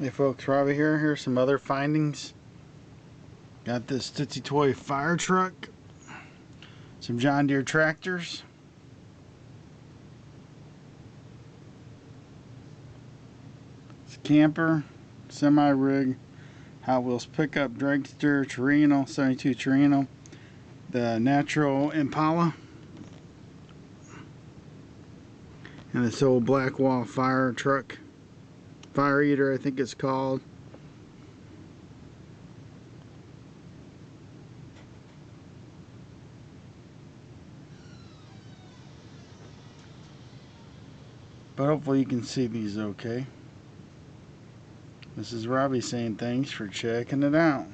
Hey folks, Robbie here. Here's some other findings. Got this Tootsie Toy fire truck, some John Deere tractors, it's a camper, semi-rig, Hot Wheels pickup, dragster, Torino, 72 Torino, the natural Impala, and this old Blackwall fire truck, fire eater I think it's called. But hopefully you can see these okay. This is Robbie saying thanks for checking it out.